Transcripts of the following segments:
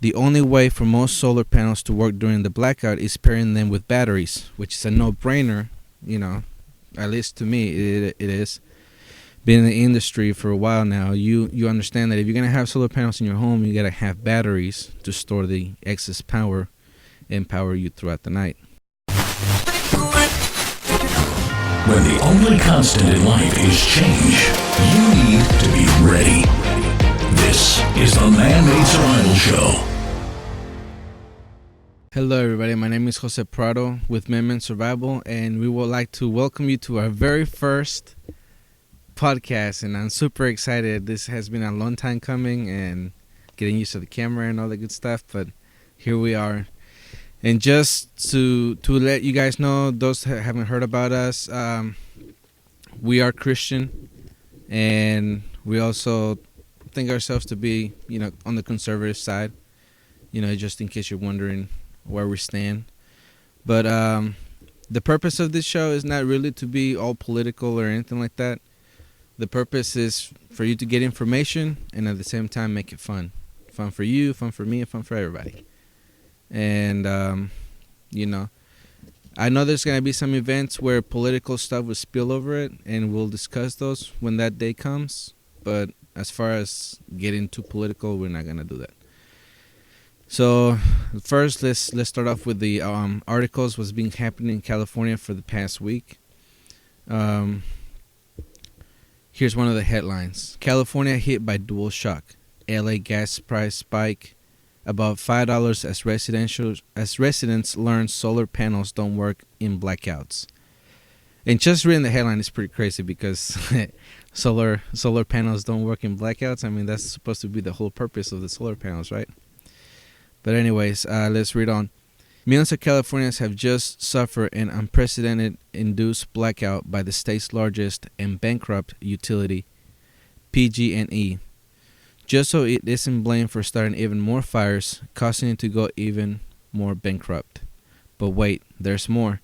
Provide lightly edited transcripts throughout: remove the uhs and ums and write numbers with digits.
The only way for most solar panels to work during the blackout is pairing them with batteries, which is a no-brainer, you know, at least to me it is. Been in the industry for a while now, you understand that if you're going to have solar panels in your home, you got to have batteries to store the excess power and power you throughout the night. When the only constant in life is change, you need to be ready. This is the Man-Made Survival Show. Hello everybody, my name is Jose Prado with MMS Survival, and we would like to welcome you to our very first podcast, and I'm super excited. This has been a long time coming and getting used to the camera and all that good stuff, but here we are. And just to let you guys know, those that haven't heard about us, we are Christian, and we also think ourselves to be, on the conservative side, just in case you're wondering where we stand. But the purpose of this show is not really to be all political or anything like that. The purpose is for you to get information and at the same time make it fun. Fun for you, fun for me, and fun for everybody. And, I know there's going to be some events where political stuff will spill over it, and we'll discuss those when that day comes. But as far as getting too political, we're not going to do that. So first, let's start off with the articles what's been happening in California for the past week. Here's one of the headlines. California hit by dual shock. LA gas price spike above $5 as residents learn solar panels don't work in blackouts. And just reading the headline is pretty crazy because solar panels don't work in blackouts. I mean, that's supposed to be the whole purpose of the solar panels, right? But anyways, let's read on. Millions of Californians have just suffered an unprecedented induced blackout by the state's largest and bankrupt utility, PG&E. Just so it isn't blamed for starting even more fires, causing it to go even more bankrupt. But wait, there's more.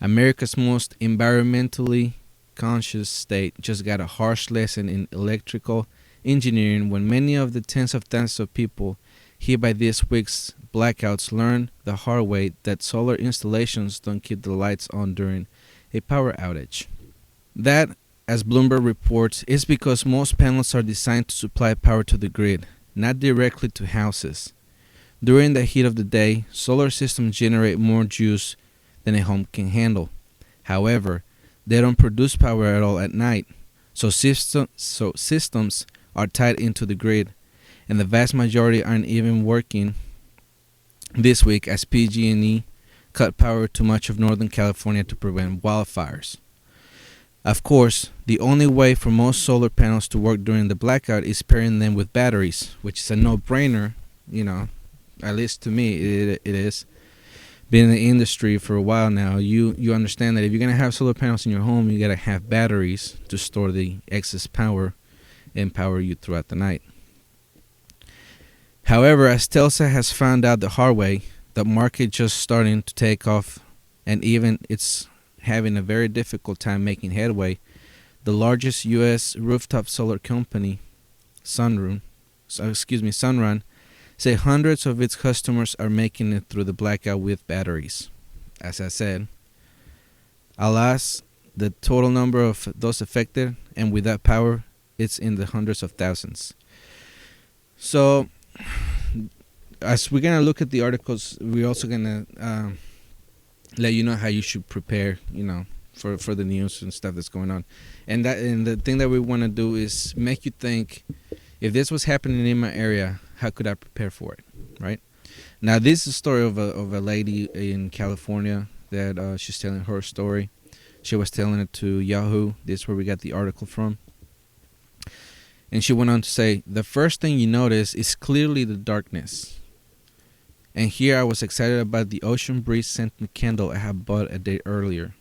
America's most environmentally conscious state just got a harsh lesson in electrical engineering when many of the tens of thousands of people hit by this week's blackouts learned the hard way that solar installations don't keep the lights on during a power outage. That, as Bloomberg reports, is because most panels are designed to supply power to the grid, not directly to houses. During the heat of the day, solar systems generate more juice than a home can handle. However, they don't produce power at all at night, so systems are tied into the grid, and the vast majority aren't even working this week as PG&E cut power to much of Northern California to prevent wildfires. Of course, the only way for most solar panels to work during the blackout is pairing them with batteries, which is a no-brainer, at least to me it is. Been in the industry for a while now, you understand that if you're going to have solar panels in your home, you got to have batteries to store the excess power and power you throughout the night. However, as Telsa has found out the hard way, the market just starting to take off, and even it's having a very difficult time making headway. The largest U.S. rooftop solar company, Sunrun, say hundreds of its customers are making it through the blackout with batteries. As I said, alas, the total number of those affected and without power, it's in the hundreds of thousands. So, as we're gonna look at the articles, we're also gonna let you know how you should prepare, for the news and stuff that's going on. And the thing that we want to do is make you think, if this was happening in my area, how could I prepare for it, right? Now, this is a story of a lady in California that she's telling her story. She was telling it to Yahoo. This is where we got the article from. And she went on to say, the first thing you notice is clearly the darkness. And here I was excited about the ocean breeze scented candle I had bought a day earlier,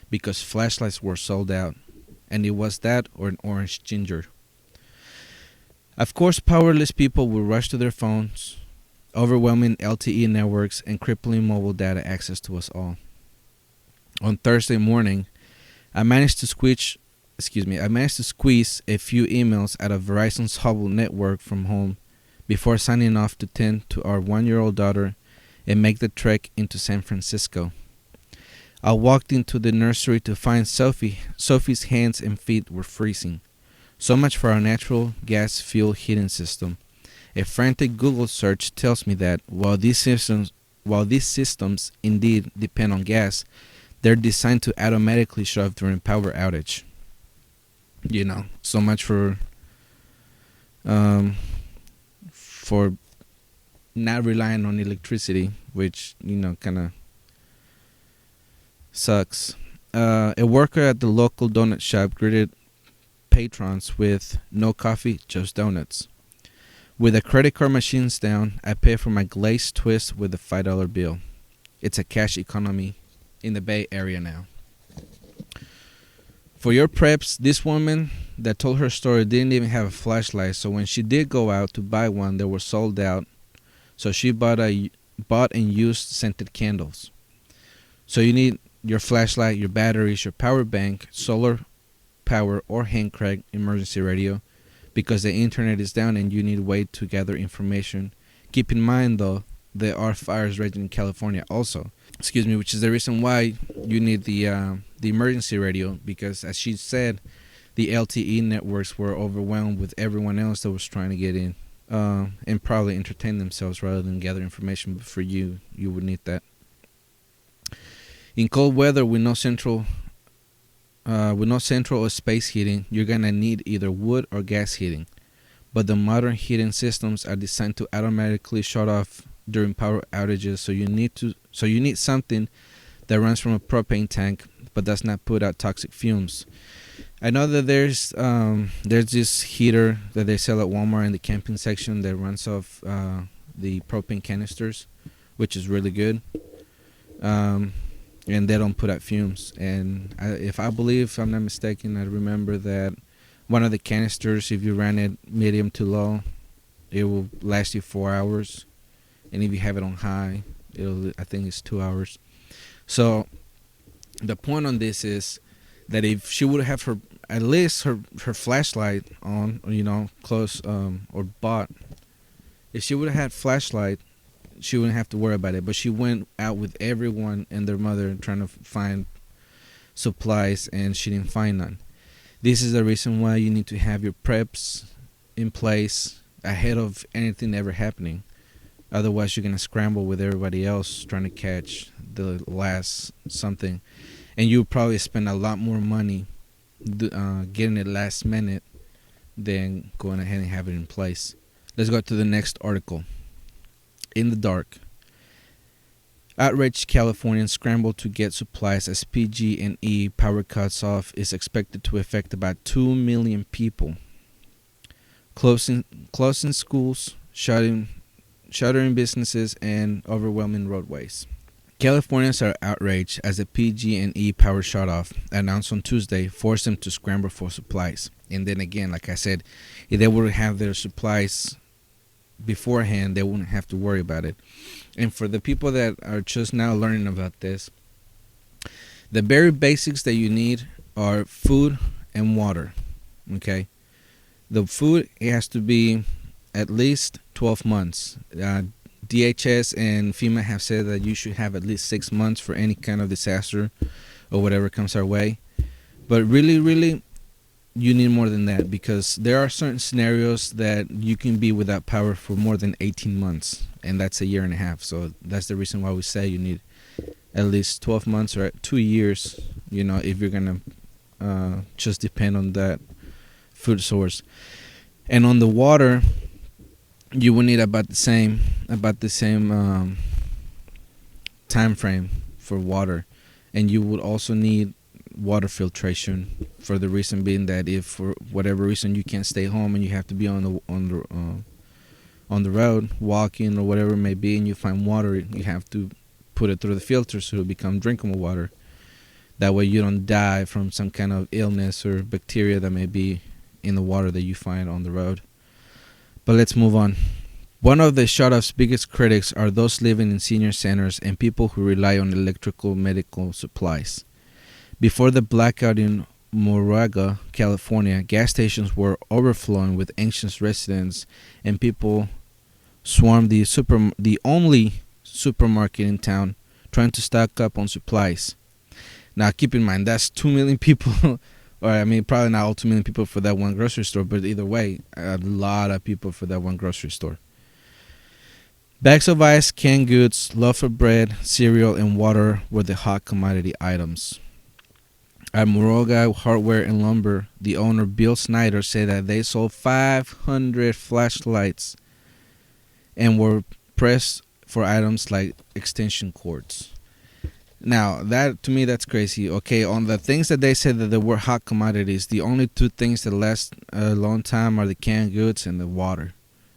because flashlights were sold out, and it was that or an orange ginger. Of course, powerless people will rush to their phones, overwhelming LTE networks and crippling mobile data access to us all. On Thursday morning, I managed to squeeze a few emails out of Verizon's Hubble network from home before signing off to tend to our 1-year-old daughter and make the trek into San Francisco. I walked into the nursery to find Sophie. Sophie's hands and feet were freezing. So much for our natural gas fuel heating system. A frantic Google search tells me that while these systems indeed depend on gas, they're designed to automatically shut off during power outage. So much for not relying on electricity, which kind of sucks. A worker at the local donut shop greeted patrons with "No coffee, just donuts." With the credit card machines down, I pay for my glazed twist with a $5 bill. It's a cash economy in the Bay Area now. For your preps, this woman that told her story didn't even have a flashlight, so when she did go out to buy one, they were sold out. So she bought and used scented candles. So you need your flashlight, your batteries, your power bank, solar power, or hand crank emergency radio, because the internet is down and you need a way to gather information. Keep in mind, though, there are fires raging in California also. Which is the reason why you need the emergency radio, because as she said, the LTE networks were overwhelmed with everyone else that was trying to get in and probably entertain themselves rather than gather information. But for you would need that. In cold weather with no central or space heating, you're gonna need either wood or gas heating. But the modern heating systems are designed to automatically shut off during power outages, so you need something that runs from a propane tank but does not put out toxic fumes. I know that there's this heater that they sell at Walmart in the camping section that runs off the propane canisters, which is really good. And they don't put out fumes. And if I'm not mistaken, I remember that one of the canisters, if you ran it medium to low, it will last you 4 hours. And if you have it on high, I think it's 2 hours. So the point on this is that if she would have at least her flashlight on, close or bought, if she would have had flashlight, she wouldn't have to worry about it. But she went out with everyone and their mother trying to find supplies, and she didn't find none. This is the reason why you need to have your preps in place ahead of anything ever happening. Otherwise, you're going to scramble with everybody else trying to catch the last something. And you'll probably spend a lot more money getting it last minute than going ahead and have it in place. Let's go to the next article. In the dark. Outraged Californians scramble to get supplies as PG&E power cuts off is expected to affect about 2 million people. Closing schools, shuttering businesses, and overwhelming roadways. Californians are outraged as the PG&E power shutoff announced on Tuesday forced them to scramble for supplies. And then again, like I said, if they would have their supplies beforehand, they wouldn't have to worry about it. And for the people that are just now learning about this, the very basics that you need are food and water. Okay, the food, it has to be at least 12 months. DHS and FEMA have said that you should have at least 6 months for any kind of disaster or whatever comes our way. But really, you need more than that, because there are certain scenarios that you can be without power for more than 18 months, and that's a year and a half. So that's the reason why we say you need at least 12 months or 2 years, if you're going to just depend on that food source. And on the water, you will need about the same time frame for water. And you would also need water filtration, for the reason being that if for whatever reason you can't stay home and you have to be on the road walking or whatever it may be, and you find water, you have to put it through the filter so it'll become drinkable water. That way you don't die from some kind of illness or bacteria that may be in the water that you find on the road. But let's move on. One of the shutoff's biggest critics are those living in senior centers and people who rely on electrical medical supplies. Before the blackout in Moraga, California, gas stations were overflowing with anxious residents and people swarmed the only supermarket in town, trying to stock up on supplies. Now, keep in mind, that's 2 million people, or I mean, probably not all 2 million people for that one grocery store, but either way, a lot of people for that one grocery store. Bags of ice, canned goods, loaf of bread, cereal, and water were the hot commodity items. At Moroga Hardware and Lumber, the owner, Bill Snyder, said that they sold 500 flashlights and were pressed for items like extension cords. Now, that to me, that's crazy. Okay, on the things that they said that they were hot commodities, the only two things that last a long time are the canned goods and the water.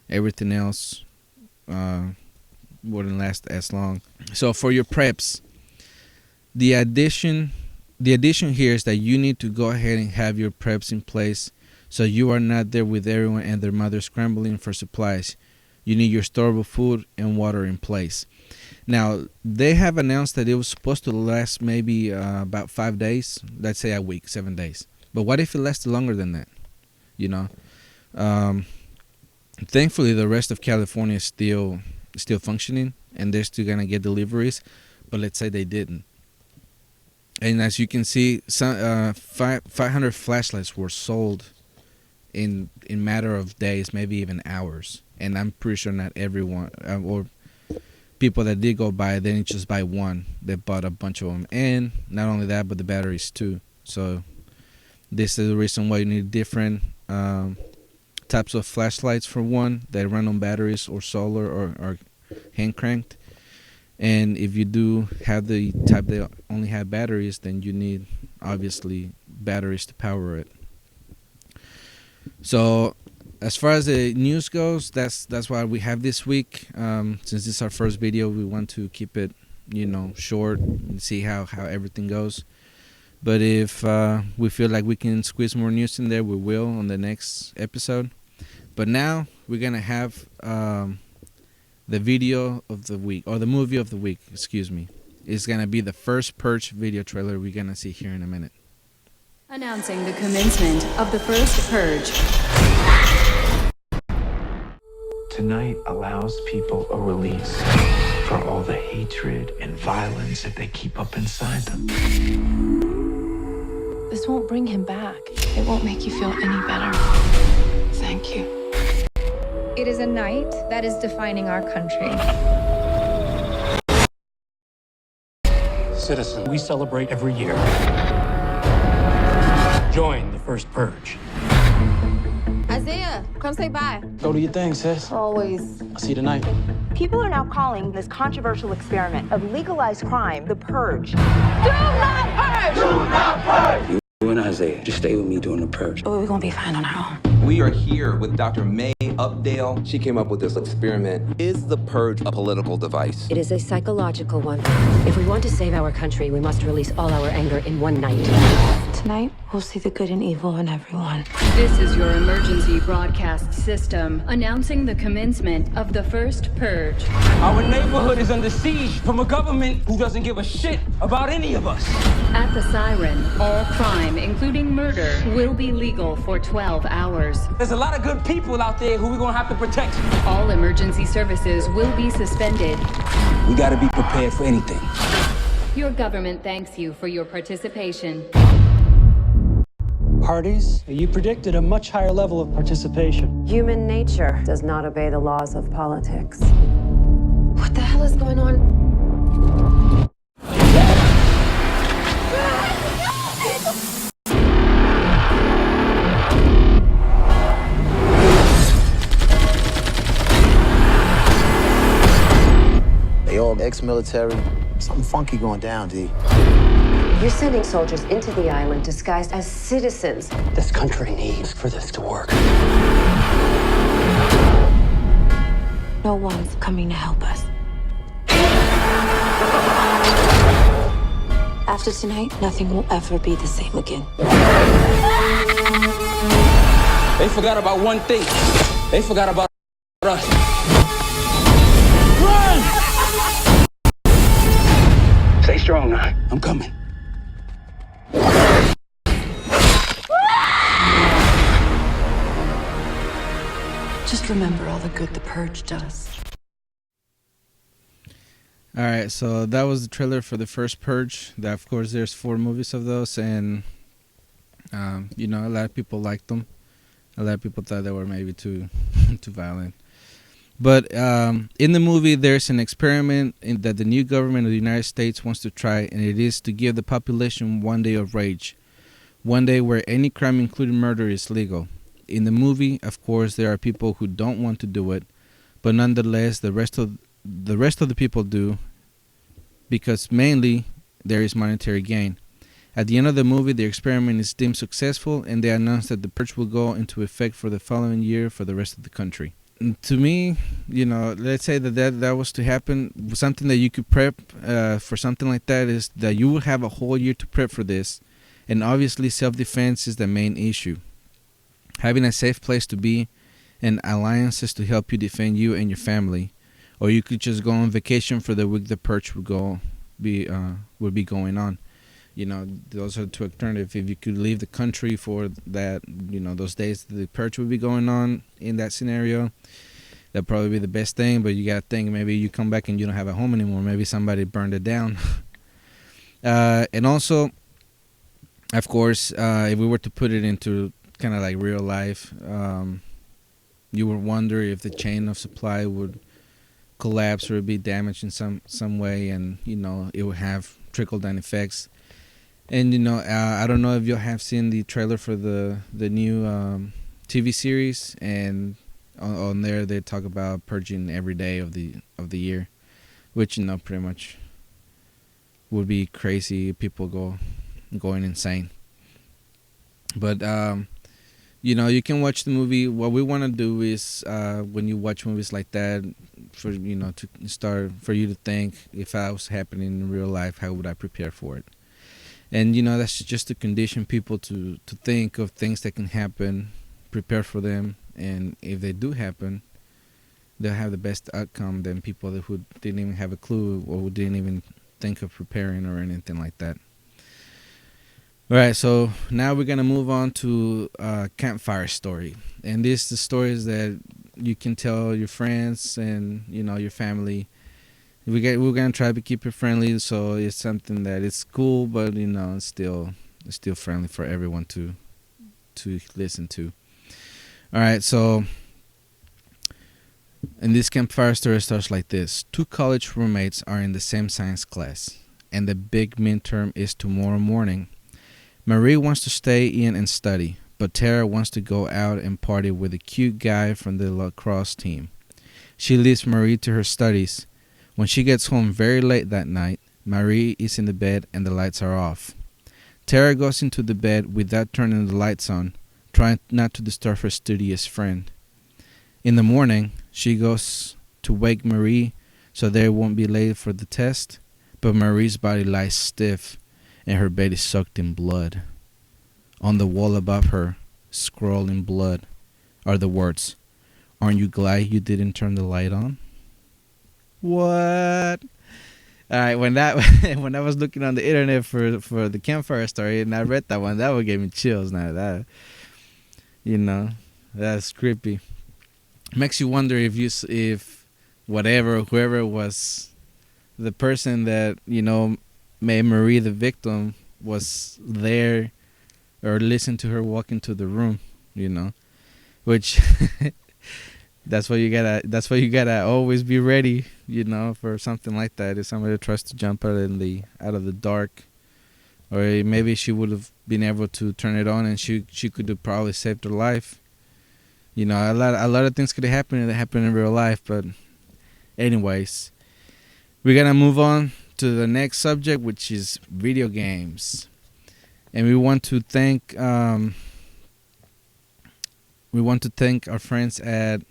Everything else wouldn't last as long. So for your preps, the addition here is that you need to go ahead and have your preps in place, so you are not there with everyone and their mother scrambling for supplies. You need your storable food and water in place. Now, they have announced that it was supposed to last maybe about 5 days. Let's say a week, 7 days. But what if it lasted longer than that? You know, thankfully, the rest of California is still functioning, and they're still gonna get deliveries. But let's say they didn't. And as you can see, 500 flashlights were sold in matter of days, maybe even hours. And I'm pretty sure not everyone or people that did go buy, they didn't just buy one. They bought a bunch of them. And not only that, but the batteries too. So this is the reason why you need different types of flashlights. For one, that run on batteries or solar or hand cranked. And if you do have the type that only have batteries, then you need obviously batteries to power it. So as far as the news goes, that's what we have this week. Since this is our first video, we want to keep it, short and see how everything goes. But if we feel like we can squeeze more news in there, we will on the next episode. But now we're gonna have the video of the week, or the movie of the week, excuse me. It's gonna be the first Purge video trailer we're gonna see here in a minute. Announcing the commencement of the first Purge. Tonight allows people a release for all the hatred and violence that they keep up inside them. This won't bring him back. It won't make you feel any better. Thank you. It is a night that is defining our country. Citizen, we celebrate every year. Join the first Purge. Isaiah, come say bye. Go do your thing, sis. Always. I'll see you tonight. People are now calling this controversial experiment of legalized crime the Purge. Do not purge! Do not purge! You and Isaiah, just stay with me during the purge. Oh, we're gonna be fine on our own. We are here with Dr. May Updale. She came up with this experiment. Is the purge a political device? It is a psychological one. If we want to save our country, we must release all our anger in one night. Tonight, we'll see the good and evil in everyone. This is your emergency broadcast system announcing the commencement of the first Purge. Our neighborhood is under siege from a government who doesn't give a shit about any of us. At the siren, all crime, including murder, will be legal for 12 hours. There's a lot of good people out there who we're gonna have to protect. All emergency services will be suspended. We gotta be prepared for anything. Your government thanks you for your participation. Parties, you predicted a much higher level of participation. Human nature does not obey the laws of politics. What the hell is going on? They all ex-military. Something funky going down, D. You're sending soldiers into the island disguised as citizens. This country needs for this to work. No one's coming to help us. After tonight, nothing will ever be the same again. They forgot about one thing. They forgot about us. Run! Stay strong now. I'm coming. Just Just remember all the good the purge does. All right, so that was the trailer for the first Purge. That, of course, there's 4 movies of those, and a lot of people liked them. A lot of people thought they were maybe too violent. But in the movie, there's an experiment that the new government of the United States wants to try, and it is to give the population one day of rage, one day where any crime, including murder, is legal. In the movie, of course, there are people who don't want to do it, but nonetheless, the rest of the people do, because mainly there is monetary gain. At the end of the movie, the experiment is deemed successful, and they announce that the purge will go into effect for the following year for the rest of the country. And to me, let's say that was to happen. Something that you could prep for something like that is that you will have a whole year to prep for this, and obviously self-defense is the main issue. Having a safe place to be and alliances to help you defend you and your family. Or you could just go on vacation for the week the purge would be going on. Those are 2 alternatives. If you could leave the country for that, those days the purge would be going on in that scenario, that'd probably be the best thing. But you gotta think, maybe you come back and you don't have a home anymore. Maybe somebody burned it down. And also, of course, if we were to put it into kind of like real life, you would wonder if the chain of supply would collapse or be damaged in some way, and it will have trickle down effects. And I don't know if you have seen the trailer for the new TV series, and on there they talk about purging every day of the year, which pretty much would be crazy. People going insane. But you can watch the movie. What we want to do is when you watch movies like that, for to start, for you to think, if that was happening in real life, how would I prepare for it? And that's just to condition people to think of things that can happen, prepare for them, and if they do happen, they'll have the best outcome than people who didn't even have a clue or who didn't even think of preparing or anything like that. All right, so now we're gonna move on to a campfire story, and this is the stories that you can tell your friends and your family. We're gonna try to keep it friendly, so it's something that it's cool, but it's still friendly for everyone to listen to. All right, so and this campfire story starts like this: 2 college roommates are in the same science class, and the big midterm is tomorrow morning. Marie wants to stay in and study, but Tara wants to go out and party with a cute guy from the lacrosse team. She leaves Marie to her studies. When she gets home very late that night, Marie is in the bed and the lights are off. Tara goes into the bed without turning the lights on, trying not to disturb her studious friend. In the morning, she goes to wake Marie so they won't be late for the test, but Marie's body lies stiff and her bed is soaked in blood. On the wall above her, scrawled in blood, are the words, "Aren't you glad you didn't turn the light on?" What? All right, when I was looking on the internet for the campfire story and I read that one, that would give me chills. Now that, that's creepy. Makes you wonder if whoever was the person that made Marie the victim was there or listened to her walk into the room, which that's why you gotta always be ready, for something like that. If somebody tries to jump out of the dark, or maybe she would have been able to turn it on and she could have probably saved her life. A lot of things could have happened that happened in real life. But anyways, we're gonna move on to the next subject, which is video games, and we want to thank our friends at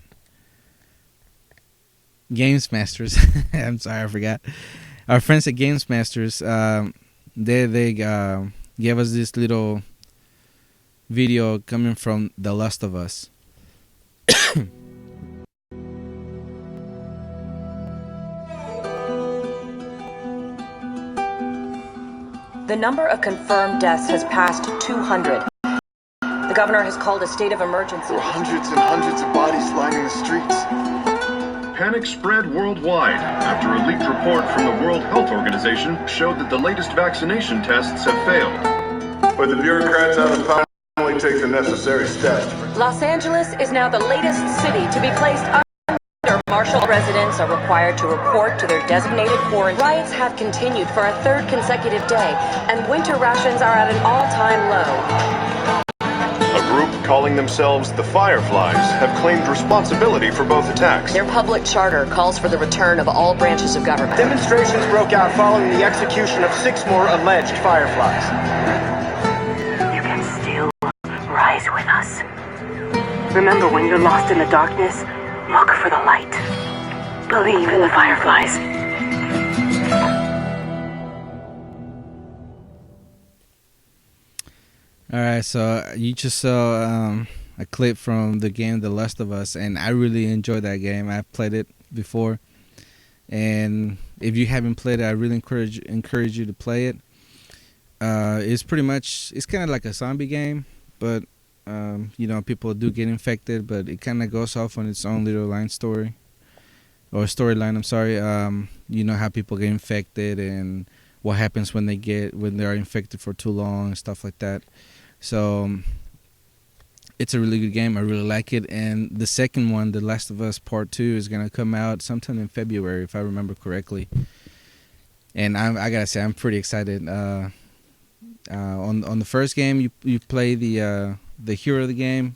Games Masters. I'm sorry, I forgot. Our friends at Games Masters, they gave us this little video coming from The Last of Us. The number of confirmed deaths has passed 200. The governor has called a state of emergency. Hundreds and hundreds of bodies lining the streets. Panic spread worldwide after a leaked report from the World Health Organization showed that the latest vaccination tests have failed. But the bureaucrats out of power only take the necessary steps. Los Angeles is now the latest city to be placed under martial. Residents are required to report to their designated quarantine. Riots have continued for a third consecutive day, and winter rations are at an all-time low. A group calling themselves the Fireflies have claimed responsibility for both attacks. Their public charter calls for the return of all branches of government. Demonstrations broke out following the execution of 6 more alleged Fireflies. You can still rise with us. Remember, when you're lost in the darkness, look for the light. Believe in the Fireflies. All right, so you just saw a clip from the game The Last of Us, and I really enjoyed that game. I've played it before, and if you haven't played it, I really encourage you to play it. It's kind of like a zombie game, but people do get infected, but it kind of goes off on its own little storyline. I'm sorry. How people get infected and what happens when they are infected for too long and stuff like that. So it's a really good game. I really like it. And the second one, The Last of Us Part 2, is going to come out sometime in February, if I remember correctly. And I got to say, I'm pretty excited. On the first game, you play the hero of the game.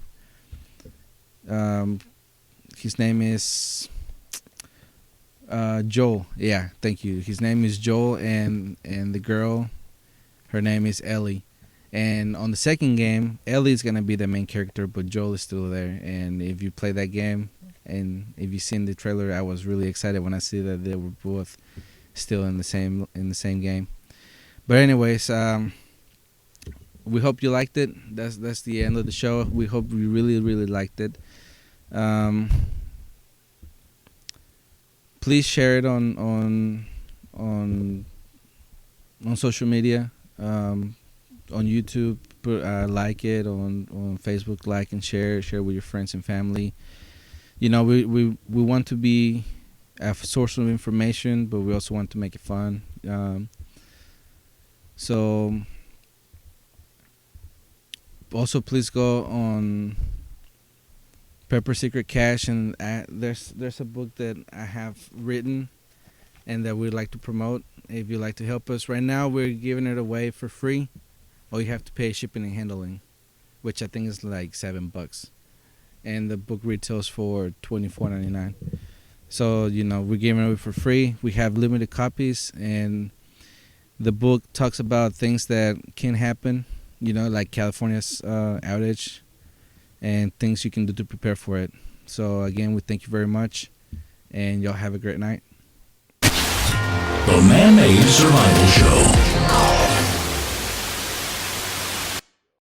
His name is Joel. Yeah, thank you. His name is Joel, and the girl, her name is Ellie. And on the second game, Ellie is gonna be the main character, but Joel is still there. And if you play that game, and if you've seen the trailer, I was really excited when I see that they were both still in the same game. But anyways, we hope you liked it. That's the end of the show. We hope you really, really liked it. Please share it on social media, on YouTube. Like it on Facebook. Like and share with your friends and family. We want to be a source of information, but we also want to make it fun. So also please go on Pepper Secret Cash, and there's a book that I have written and that we'd like to promote. If you'd like to help us, right now we're giving it away for free. All you have to pay is shipping and handling, which I think is like $7, and the book retails for $24.99. So we're giving it away for free. We have limited copies, and the book talks about things that can happen, like California's outage, and things you can do to prepare for it. So again, we thank you very much, and y'all have a great night. The Man-Made Survival Show.